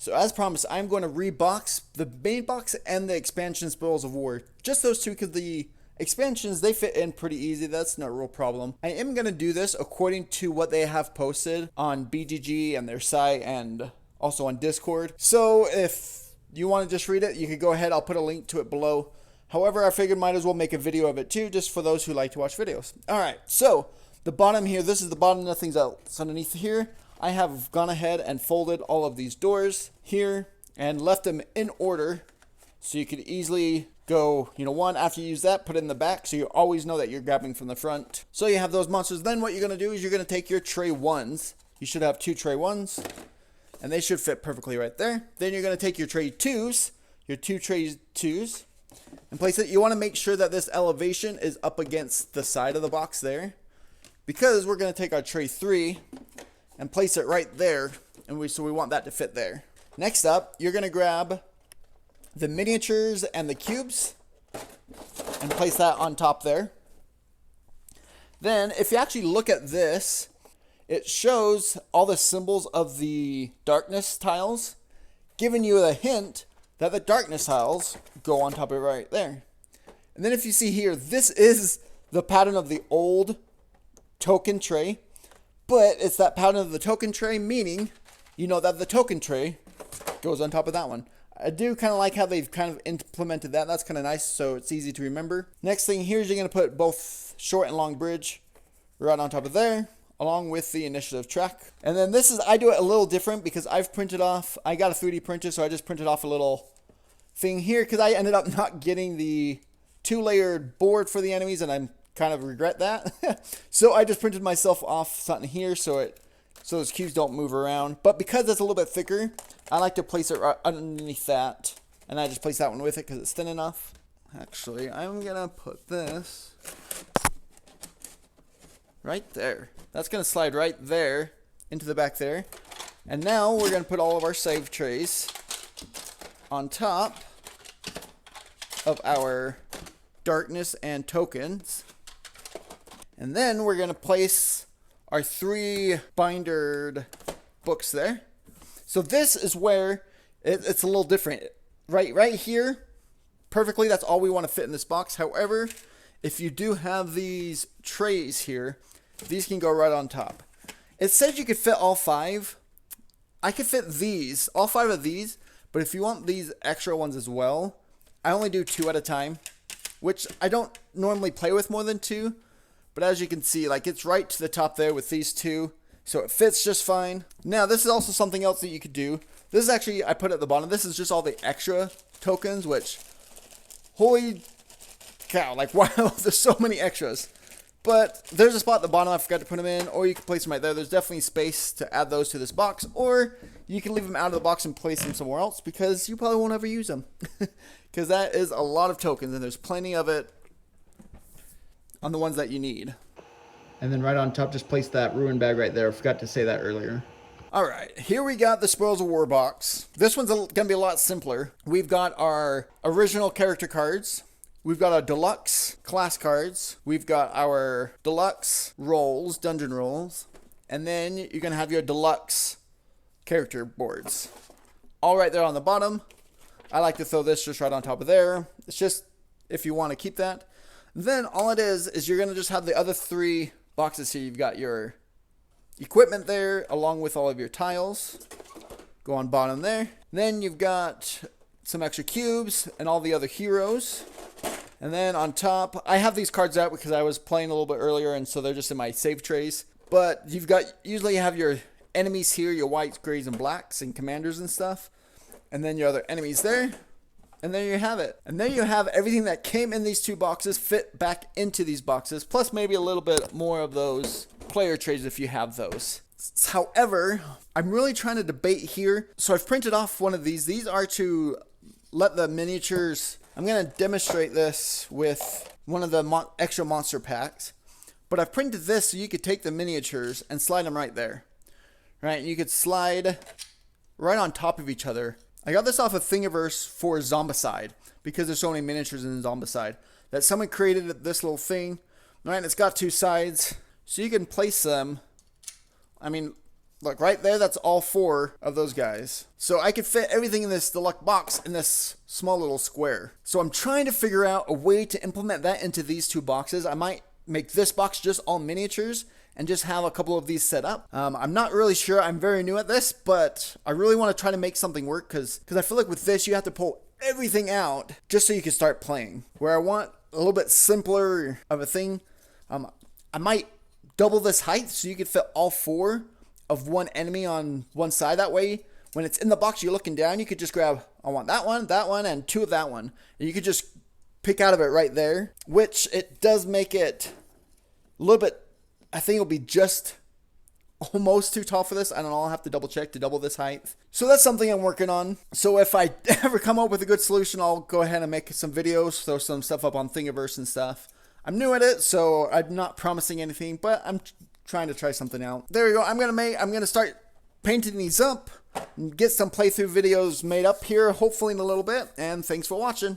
So as promised, I'm going to rebox the main box and the expansion Spoils of War. Just those two because the expansions, they fit in pretty easy. That's no real problem. I am going to do this according to what they have posted on BGG and their site and also on Discord. So if you want to just read it, you can go ahead. I'll put a link to it below. However, I figured might as well make a video of it too, just for those who like to watch videos. All right, so the bottom here, this is the bottom, nothing's else underneath here. I have gone ahead and folded all of these doors here and left them in order so you could easily go, one after you use that, put it in the back so you always know that you're grabbing from the front. So you have those monsters. Then what you're going to do is you're going to take your tray 1s. You should have 2 tray 1s and they should fit perfectly right there. Then you're going to take your tray 2s, your 2 tray 2s, and place it. You want to make sure that this elevation is up against the side of the box there, because we're going to take our tray 3 and place it right there, and so we want that to fit there. Next up, you're going to grab the miniatures and the cubes and place that on top there. Then, if you actually look at this, it shows all the symbols of the darkness tiles, giving you a hint that the darkness tiles go on top of it right there. And then if you see here, this is the pattern of the old token tray, but it's that pattern of the token tray, meaning that the token tray goes on top of that one. I do kind of like how they've kind of implemented that. That's kind of nice, so it's easy to remember. Next thing here is you're going to put both short and long bridge right on top of there, along with the initiative track. And then I do it a little different because I got a 3D printer, so I just printed off a little thing here because I ended up not getting the 2-layered board for the enemies, and I'm kind of regret that. So I just printed myself off something here so those cubes don't move around. But because it's a little bit thicker, I like to place it right underneath that, and I just place that one with it because it's thin enough. Actually, I'm gonna put this right there. That's gonna slide right there into the back there. And now we're gonna put all of our save trays on top of our darkness and tokens. And then we're going to place our 3 bindered books there. So this is where it's a little different. Right here, perfectly, that's all we want to fit in this box. However, if you do have these trays here, these can go right on top. It says you could fit all 5. I could fit these, all 5 of these, but if you want these extra ones as well, I only do 2 at a time, which I don't normally play with more than 2. But as you can see, it's right to the top there with these 2. So it fits just fine. Now, this is also something else that you could do. This is actually, I put at the bottom. This is just all the extra tokens, which, holy cow, wow, there's so many extras. But there's a spot at the bottom I forgot to put them in, or you can place them right there. There's definitely space to add those to this box, or you can leave them out of the box and place them somewhere else because you probably won't ever use them. Because that is a lot of tokens, and there's plenty of it on the ones that you need. And then right on top, just place that ruin bag right there. I forgot to say that earlier. All right, here we got the Spoils of War box. This one's going to be a lot simpler. We've got our original character cards. We've got our deluxe class cards. We've got our deluxe rolls, dungeon rolls. And then you're going to have your deluxe character boards. All right there on the bottom. I like to throw this just right on top of there. It's just if you want to keep that. Then all it is you're going to just have the other 3 boxes here. You've got your equipment there along with all of your tiles. Go on bottom there. Then you've got some extra cubes and all the other heroes. And then on top, I have these cards out because I was playing a little bit earlier, and so they're just in my save trays. But usually you have your enemies here, your whites, grays, and blacks, and commanders and stuff. And then your other enemies there. And there you have it. And there you have everything that came in these 2 boxes fit back into these boxes, plus maybe a little bit more of those player trays if you have those. However, I'm really trying to debate here. So I've printed off one of these. These are to let the miniatures. I'm going to demonstrate this with one of the extra monster packs. But I've printed this so you could take the miniatures and slide them right there. Right? You could slide right on top of each other. I got this off of Thingiverse for Zombicide because there's so many miniatures in Zombicide that someone created this little thing. Right? And it's got 2 sides. So you can place them. I mean, Look, right there, that's all 4 of those guys. So I could fit everything in this deluxe box in this small little square. So I'm trying to figure out a way to implement that into these 2 boxes. I might make this box just all miniatures and just have a couple of these set up. I'm not really sure. I'm very new at this, but I really want to try to make something work because I feel like with this, you have to pull everything out just so you can start playing. Where I want a little bit simpler of a thing, I might double this height so you could fit all 4 of one enemy on one side. That way, when it's in the box, you're looking down, you could just grab, I want that one, and 2 of that one. And you could just pick out of it right there, which it does make it a little bit, I think it'll be just almost too tall for this. I don't know, I'll have to double check to double this height. So that's something I'm working on. So if I ever come up with a good solution, I'll go ahead and make some videos, throw some stuff up on Thingiverse and stuff. I'm new at it, so I'm not promising anything, but I'm trying to try something out. There we go. I'm gonna start painting these up and get some playthrough videos made up here, hopefully in a little bit. And thanks for watching.